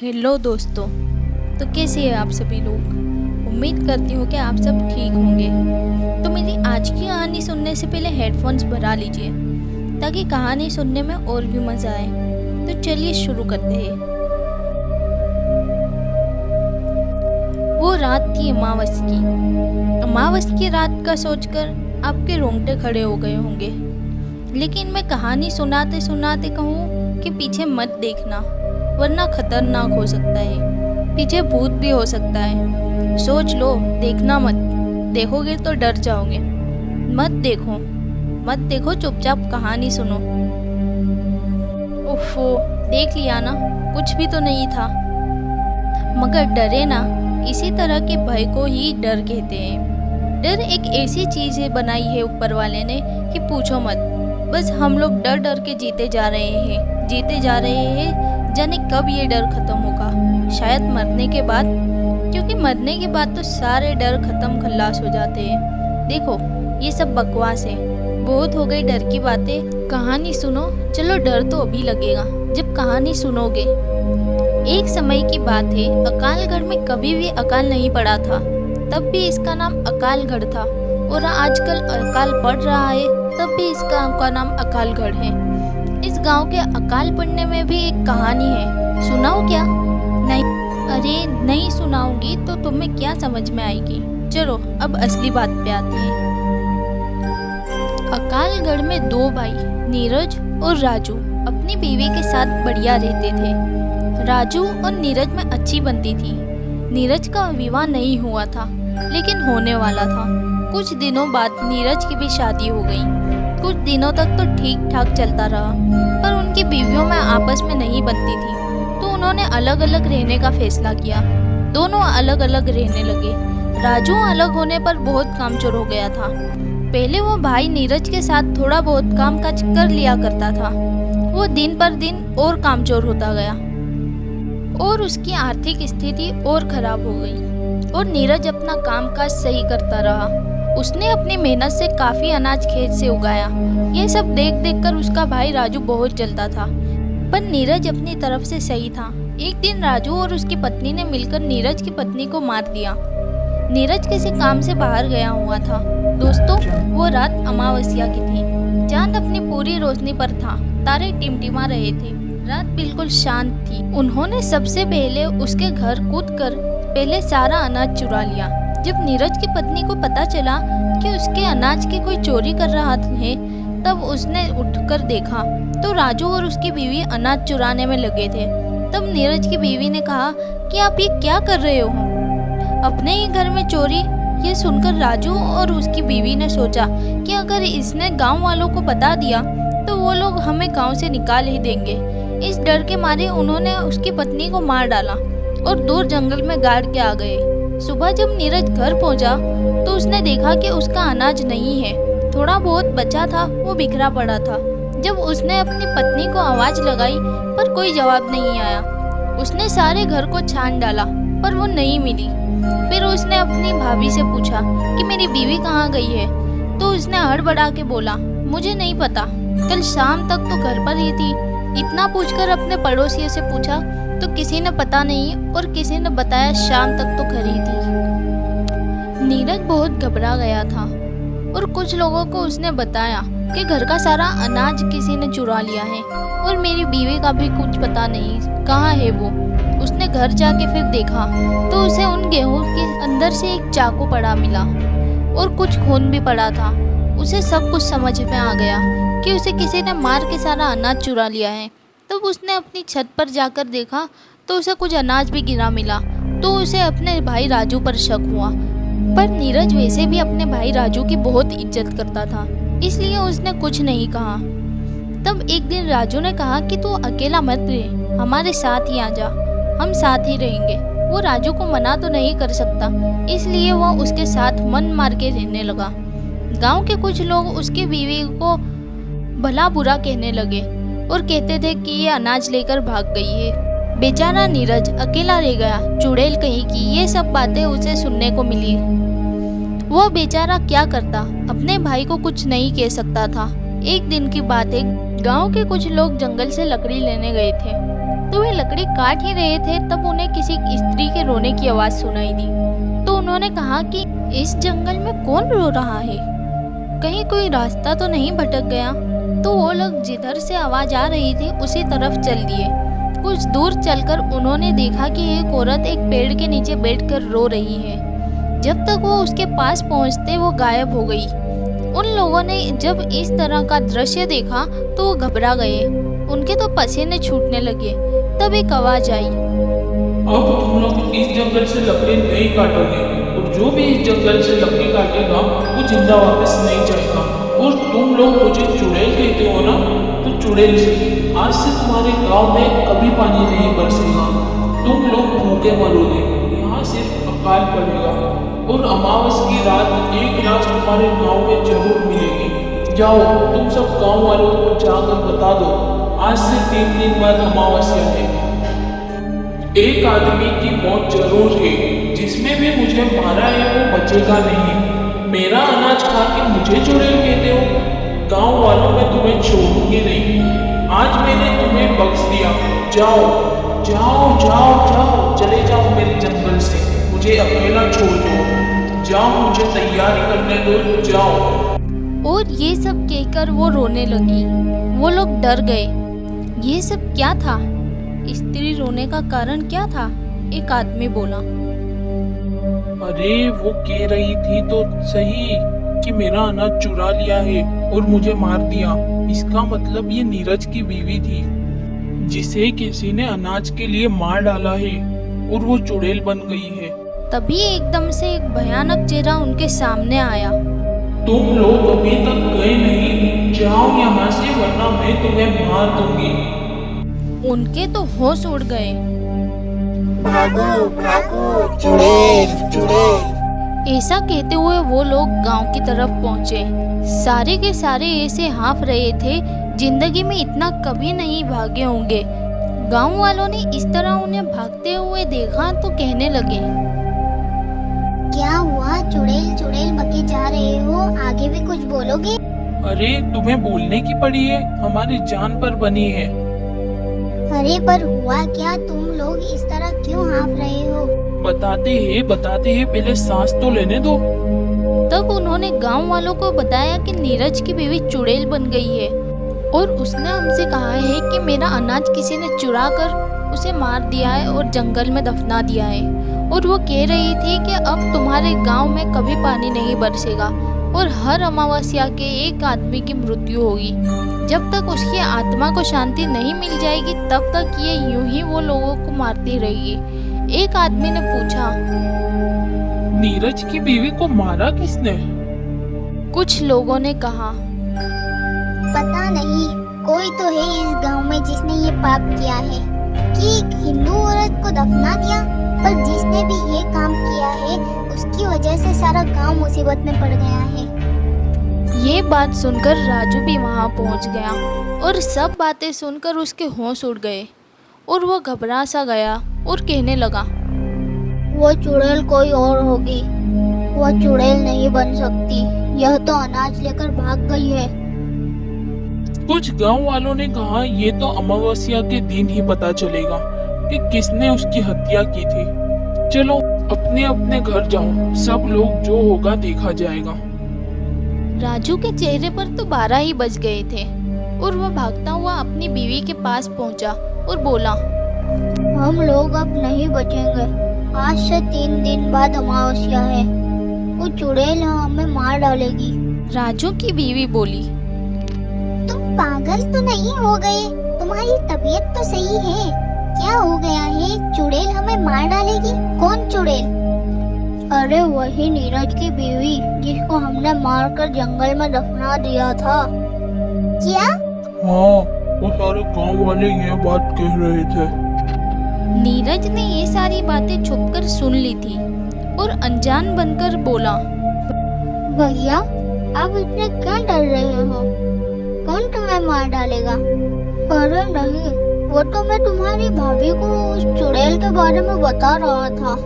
Hello दोस्तों। तो कैसे हैं आप सभी लोग। उम्मीद करती हूँ कि आप सब ठीक होंगे। तो मेरी आज की कहानी सुनने से पहले हेडफोन्स भरा लीजिए ताकि कहानी सुनने में और भी मज़ा आए। तो चलिए शुरू करते हैं। वो रात थी अमावस की। अमावस की रात का सोचकर आपके रोंगटे खड़े हो गए होंगे, लेकिन मैं कहानी सुनाते सुनाते कहूँ कि पीछे मत देखना, वरना खतरनाक हो सकता है। पीछे भूत भी हो सकता है। सोच लो, देखना मत। देखोगे तो डर जाओगे। मत देखो, चुपचाप कहानी सुनो। ओफो, देख लिया ना, कुछ भी तो नहीं था। मगर डरे ना, इसी तरह के भय को ही डर कहते हैं। डर एक ऐसी चीज़ है बनाई है ऊपर वाले ने कि पूछो मत। बस हम लोग डर डर के जीते जा रहे हैं। जाने कब ये डर खत्म होगा। शायद मरने के बाद, क्योंकि मरने के बाद तो सारे डर खत्म खल्लास हो जाते हैं। देखो, ये सब बकवास है। बहुत हो गई डर की बातें। कहानी सुनो। चलो, डर तो अभी लगेगा जब कहानी सुनोगे। एक समय की बात है, अकालगढ़ में कभी भी अकाल नहीं पड़ा था। तब भी इसका नाम अकालगढ़ था। और आजकल अकाल पड़ रहा है, तब भी इसका नाम अकालगढ़ है। इस गांव के अकाल पड़ने में भी एक कहानी है। सुनाऊं क्या? नहीं? अरे नहीं सुनाऊंगी तो तुम्हें क्या समझ में आएगी। चलो, अब असली बात पे आते हैं। अकालगढ़ में दो भाई, नीरज और राजू, अपनी बीवी के साथ बढ़िया रहते थे। राजू और नीरज में अच्छी बनती थी। नीरज का विवाह नहीं हुआ था, लेकिन होने वाला था। कुछ दिनों बाद नीरज की भी शादी हो गई। कुछ दिनों तक तो ठीक ठाक चलता रहा, पर उनकी बीवियों में आपस में नहीं बनती थी, तो उन्होंने अलग अलग रहने का फैसला किया। दोनों अलग अलग रहने लगे। राजू अलग होने पर बहुत कामचोर हो गया था। पहले वो भाई नीरज के साथ थोड़ा बहुत काम काज कर लिया करता था। वो दिन पर दिन और कामचोर होता गया और उसकी आर्थिक स्थिति और खराब हो गई। और नीरज अपना काम काज सही करता रहा। उसने अपनी मेहनत से काफी अनाज खेत से उगाया। ये सब देख देख कर उसका भाई राजू बहुत जलता था, पर नीरज अपनी तरफ से सही था। एक दिन राजू और उसकी पत्नी ने मिलकर नीरज की पत्नी को मार दिया। नीरज किसी काम से बाहर गया हुआ था। दोस्तों, वो रात अमावस्या की थी। चांद अपनी पूरी रोशनी पर था। तारे टिमटिमा रहे थे। रात बिल्कुल शांत थी। उन्होंने सबसे पहले उसके घर कूदकर पहले सारा अनाज चुरा लिया। जब नीरज की पत्नी को पता चला कि उसके अनाज की कोई चोरी कर रहा है, तब उसने उठकर देखा तो राजू और उसकी बीवी अनाज चुराने में लगे थे। तब नीरज की बीवी ने कहा कि आप ये क्या कर रहे हो, अपने ही घर में चोरी। ये सुनकर राजू और उसकी बीवी ने सोचा कि अगर इसने गांव वालों को बता दिया तो वो लोग हमें गांव से निकाल ही देंगे। इस डर के मारे उन्होंने उसकी पत्नी को मार डाला और दूर जंगल में गाड़ के आ गए। सुबह जब नीरज घर पहुंचा तो उसने देखा कि उसका अनाज नहीं है। थोड़ा बहुत बचा था, वो बिखरा पड़ा था। जब उसने अपनी पत्नी को आवाज लगाई, पर कोई जवाब नहीं आया। उसने सारे घर को छान डाला, पर वो नहीं मिली। फिर उसने अपनी भाभी से पूछा कि मेरी बीवी कहाँ गई है, तो उसने हड़बड़ा के बोला, मुझे नहीं पता, कल शाम तक तो घर पर ही थी। इतना पूछकर अपने पड़ोसियों से पूछा तो किसी ने पता नहीं, और किसी ने बताया शाम तक तो घर ही थी। नीरज बहुत घबरा गया था और कुछ लोगों को उसने बताया कि घर का सारा अनाज किसी ने चुरा लिया है और मेरी बीवी का भी कुछ पता नहीं, कहाँ है वो। उसने घर जाके फिर देखा तो उसे उन गेहूं के अंदर से एक चाकू पड़ा मिला और कुछ खून भी पड़ा था। उसे सब कुछ समझ में आ गया कि उसे किसी ने मार के सारा अनाज चुरा लिया है। तब उसने अपनी छत पर जाकर देखा तो उसे कुछ अनाज भी गिरा मिला, तो उसे अपने भाई राजू पर शक हुआ। पर नीरज वैसे भी अपने भाई राजू की बहुत इज्जत करता था, इसलिए उसने कुछ नहीं कहा। तब एक दिन राजू ने कहा कि तू अकेला मत रह, हमारे साथ ही आ जा, हम साथ ही रहेंगे। वो राजू को मना तो नहीं कर सकता, इसलिए वो उसके साथ मन मार के रहने लगा। गांव के कुछ लोग उसकी बीवी को भला बुरा कहने लगे और कहते थे कि ये अनाज लेकर भाग गई है। बेचारा नीरज अकेला रह गया, चुड़ैल कहीं की। ये सब बातें उसे सुनने को मिली। वो बेचारा क्या करता, अपने भाई को कुछ नहीं कह सकता था। एक दिन की बात है, गांव के कुछ लोग जंगल से लकड़ी लेने गए थे। तो वे लकड़ी काट ही रहे थे तब उन्हें किसी स्त्री के रोने की आवाज़ सुनाई दी। तो उन्होंने कहा कि इस जंगल में कौन रो रहा है, कहीं कोई रास्ता तो नहीं भटक गया। तो वो लोग जिधर से आवाज़ आ रही थी उसी तरफ चल दिए। कुछ दूर चलकर उन्होंने देखा कि एक औरत एक पेड़ के नीचे बैठकर रो रही है। जब तक वो उसके पास पहुंचते वो गायब हो गई। उन लोगों ने जब इस तरह का दृश्य देखा तो वो घबरा गए, उनके तो पसीने छूटने लगे। तब एक आवाज़ आई, अब तुम लोग इस जंगल से लकड़ी नहीं काटोगे और जो भी इस जंगल से लकड़ी काटेगा वो जिंदा वापस नहीं जाएगा। और तुम लोग मुझे चुड़ैल कहते हो ना, तो चुड़ैल से आज से तुम्हारे गांव में कभी पानी नहीं बरसेगा। तुम लोग भूखे मरोगे, यहाँ सिर्फ अकाल पड़ेगा और अमावस की रात एक लाश तुम्हारे गांव में जरूर मिलेगी। जाओ तुम सब गांव वालों को जाकर बता दो, आज से 3 दिन बाद अमावस्या है। एक आदमी की मौत जरूर है, जिसमें भी मुझे मारा है वो बचेगा नहीं। मेरा अनाज खा के मुझे चुड़ैल कहते हो? गांव वालों में तुम्हें छोड़ूंगी नहीं। आज मैंने तुम्हें बख्श दिया, जाओ जाओ जाओ जाओ, चले जाओ मेरे जंगल से, मुझे अकेला छोड़ दो। जाओ मुझे तैयारी करने दो, जाओ। और ये सब कहकर वो रोने लगी। वो लोग डर गए। ये सब क्या था? स्त्री रोने का कारण क्या था? एक आदमी बोला, अरे वो कह रही थी तो सही कि मेरा अनाज चुरा लिया है और मुझे मार दिया। इसका मतलब ये नीरज की बीवी थी, जिसे किसी ने अनाज के लिए मार डाला है और वो चुड़ैल बन गई है। तभी एकदम से एक भयानक चेहरा उनके सामने आया। तुम लोग अभी तक गए नहीं, जाओ यहाँ से वरना मैं तुम्हें मार दूंगी। उनके तो होश उड़ गए। भागो भागो, चुड़ैल चुड़ैल। ऐसा कहते हुए वो लोग गांव की तरफ पहुंचे। सारे के सारे ऐसे हाँफ रहे थे, जिंदगी में इतना कभी नहीं भागे होंगे। गांव वालों ने इस तरह उन्हें भागते हुए देखा तो कहने लगे, क्या हुआ? चुड़ैल चुड़ैल बके जा रहे हो, आगे भी कुछ बोलोगे? अरे तुम्हें बोलने की पड़ी है, हमारी जान पर बनी है। अरे पर हुआ क्या? तुम लोग इस तरह क्यों हाँफ रहे हो? बताते हैं, पहले सांस तो लेने दो। तब उन्होंने गांव वालों को बताया कि नीरज की बीवी चुड़ैल बन गई है और उसने हमसे कहा है कि मेरा अनाज किसी ने चुरा कर उसे मार दिया है और जंगल में दफना दिया है। और वो कह रही थी कि अब तुम्हारे गांव में कभी पानी नहीं बरसेगा और हर अमावस्या के एक आदमी की मृत्यु होगी। जब तक उसकी आत्मा को शांति नहीं मिल जाएगी तब तक ये यूं ही वो लोगों को मारती रहेगी। एक आदमी ने पूछा, नीरज की बीवी को मारा किसने? कुछ लोगों ने कहा, पता नहीं, कोई तो है इस गांव में जिसने ये पाप किया है कि एक हिंदू औरत को दफना दिया। पर जिसने भी ये काम किया है उसकी वजह से सारा गांव मुसीबत में पड़ गया है। ये बात सुनकर राजू भी वहां पहुंच गया और सब बातें सुनकर उसके होश उड़ गए और वो घबरा सा गया और कहने लगा, वो चुड़ैल कोई और होगी, वो चुड़ैल नहीं बन सकती। यह तो अनाज लेकर भाग गई है। कुछ गांव वालों ने कहा ये तो अमावस्या के दिन ही पता चलेगा कि किसने उसकी हत्या की थी। चलो अपने अपने घर जाओ, सब लोग जो होगा देखा जाएगा। राजू के चेहरे पर तो 12 ही बज गए थे और वह भागता हुआ अपनी बीवी के पास पहुंचा और बोला, हम लोग अब नहीं बचेंगे। आज से 3 दिन बाद अमावस्या है, वो चुड़ैल हमें मार डालेगी। राजू की बीवी बोली, तुम पागल तो नहीं हो गए? तुम्हारी तबीयत तो सही है, क्या हो गया है? चुड़ैल हमें मार डालेगी? कौन चुड़ैल? अरे वही नीरज की बीवी जिसको हमने मारकर जंगल में दफना दिया था। क्या? हाँ, वो सारे गांव वाले ये बात कह रहे थे। नीरज ने ये सारी बातें छुपकर सुन ली थी और अनजान बनकर बोला, भैया आप इतने क्यों डर रहे हो? कौन तुम्हें मार डालेगा? अरे नहीं, वो तो मैं तुम्हारी भाभी को उस चुड़ैल के बारे में बता रहा था।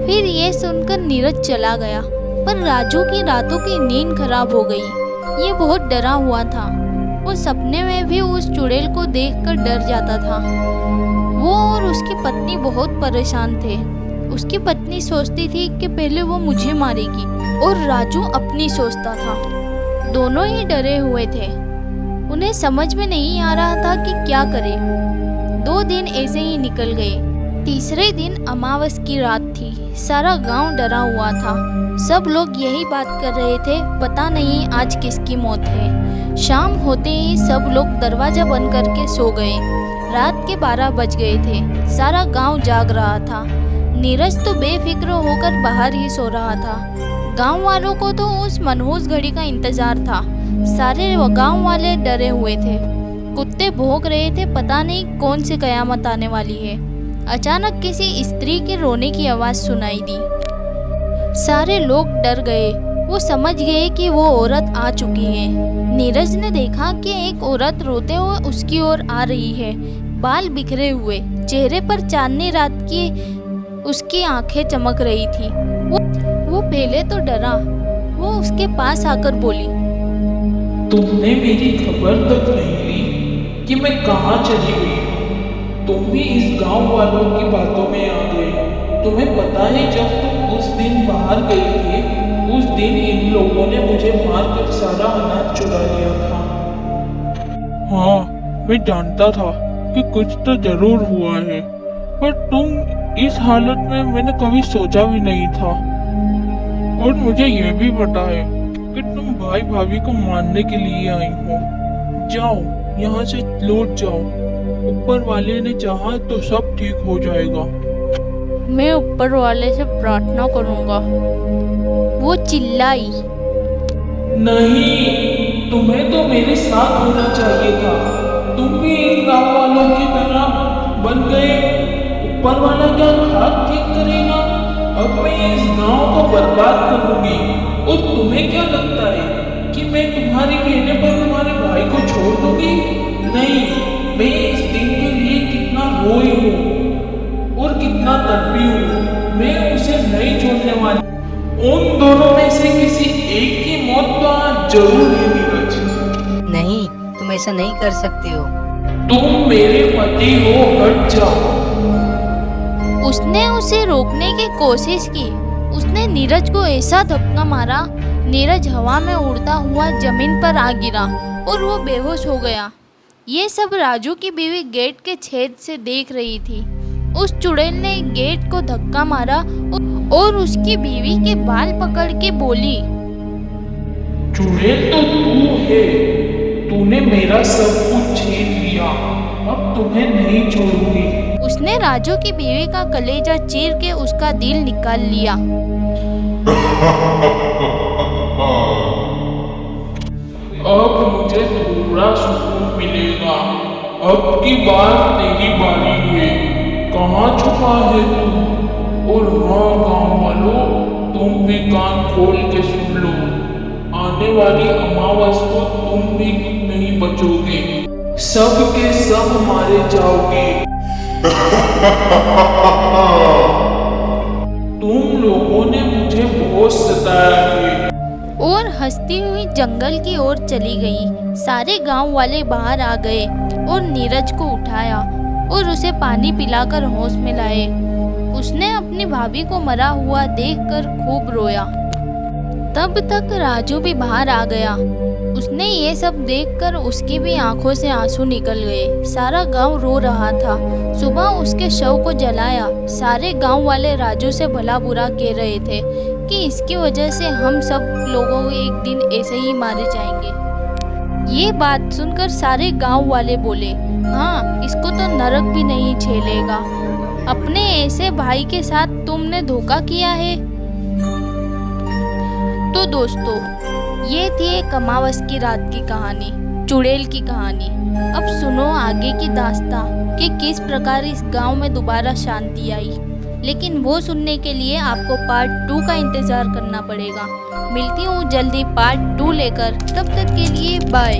फिर ये सुनकर नीरज चला गया, पर राजू की रातों की नींद खराब हो गई। ये बहुत डरा हुआ था वो सपने में भी उस चुड़ैल को देखकर डर जाता था। वो और उसकी पत्नी बहुत परेशान थे। उसकी पत्नी सोचती थी कि पहले वो मुझे मारेगी और राजू अपनी सोचता था। दोनों ही डरे हुए थे। उन्हें समझ में नहीं आ रहा था कि क्या करें। 2 दिन ऐसे ही निकल गए। तीसरे दिन अमावस की रात थी। सारा गांव डरा हुआ था। सब लोग यही बात कर रहे थे, पता नहीं आज किसकी मौत है। शाम होते ही सब लोग दरवाजा बंद करके सो गए। रात के 12 बज गए थे। सारा गांव जाग रहा था। नीरज तो बेफिक्र होकर बाहर ही सो रहा था। गांव वालों को तो उस मनहूस घड़ी का इंतजार था। सारे गांव वाले डरे हुए थे। कुत्ते भौंक रहे थे, पता नहीं कौन सी कयामत आने वाली है। अचानक किसी स्त्री के रोने की आवाज सुनाई दी। सारे लोग डर गए। वो समझ गए कि वो औरत आ चुकी है। नीरज ने देखा कि एक औरत रोते हुए उसकी ओर आ रही है। बाल बिखरे हुए, चेहरे पर चांदनी रात की उसकी आंखें चमक रही थी। वो पहले तो डरा। वो उसके पास आकर बोली, तुमने मेरी खबर तक नहीं ली कि मैं कहाँ चली गई। तुम भी इस गांव वालों की बातों में आ गए। तुम्हें पता है जब तुम उस दिन बाहर गई थी, उस दिन इन लोगों ने मुझे मारकर सारा अनाज चुरा लिया था। हाँ, मैं जानता था कि कुछ तो जरूर हुआ है, पर तुम इस हालत में मैंने कभी सोचा भी नहीं था। और मुझे यह भी पता है कि तुम भाई भाभी को मारने के लिए आई हो। जाओ, यहाँ से लौट जाओ। ऊपर वाले ने चाहा तो सब ठीक हो जाएगा। मैं ऊपर वाले से प्रार्थना करूंगा। वो चिल्लाई। नहीं, तुम्हें तो मेरे साथ होना चाहिए था। तुम भी इन गांव वालों की तरह बन गए। ऊपर वाला क्या खाक ठीक करेगा? अब मैं इस गांव को बर्बाद करूंगी। और तुम्हें क्या लगता है कि मैं तुम्हारे कहने पर तुम्हारे भाई को छोड़ दूंगी? नहीं, मैं इस दिन के लिए कितना रोई हूँ और कितना तड़पी हूँ। मैं उसे नहीं छोड़ने वाली। उन दोनों में से किसी एक की मौत तो आज जरूर है नीरज। नहीं, तुम ऐसा नहीं कर सकते हो। तुम मेरे पति हो, हट जाओ। उसने उसे रोकने की कोशिश की। उसने नीरज को ऐसा धक्का मारा, नीरज हवा में उड़ता हुआ जमीन पर आ गिरा और वो बेहोश हो गया। ये सब राजू की बीवी गेट के छेद से देख रही थी। उस चुड़ैल ने गेट को धक्का मारा और उसकी बीवी के बाल पकड़ के बोली, चुड़ैल तो तू है। तूने मेरा सब कुछ छीन लिया। अब तुम्हें नहीं छोड़ूंगी। उसने राजू की बीवी का कलेजा चीर के उसका दिल निकाल लिया। अब मुझे थोड़ा सुकून मिलेगा। अब की बार तेरी बारी है। कहाँ छुपा है तू? और हाँ गाँव वालों, तुम भी कान खोल के सुन लो। आने वाली अमावस को तुम भी नहीं बचोगे। सब के सब मारे जाओगे। तुम लोगों ने मुझे बहुत सताया है। और हंसती हुई जंगल की ओर चली गई। सारे गांव वाले बाहर आ गए और नीरज को उठाया और उसे पानी पिलाकर होश में लाए। उसने अपनी भाभी को मरा हुआ देखकर खूब रोया। तब तक राजू भी बाहर आ गया। उसने ये सब देखकर उसकी भी आंखों से आंसू निकल गए। सारा गांव रो रहा था। सुबह उसके शव को जलाया। सारे गांव वाले राजू से भला बुरा कह रहे थे कि इसकी वजह से हम सब लोगों को एक दिन ऐसे ही मारे जाएंगे। ये बात सुनकर सारे गांव वाले बोले, हाँ, इसको तो नरक भी नहीं झेलेगा। अपने ऐसे भाई के साथ तुमने धोखा किया है। तो दोस्तों, ये थी एक अमावस की रात की कहानी, चुड़ैल की कहानी। अब सुनो आगे की दास्तां कि किस प्रकार इस गांव में दोबारा शांति आई। लेकिन वो सुनने के लिए आपको पार्ट 2 का इंतजार करना पड़ेगा। मिलती हूँ जल्दी पार्ट 2 लेकर। तब तक के लिए बाय।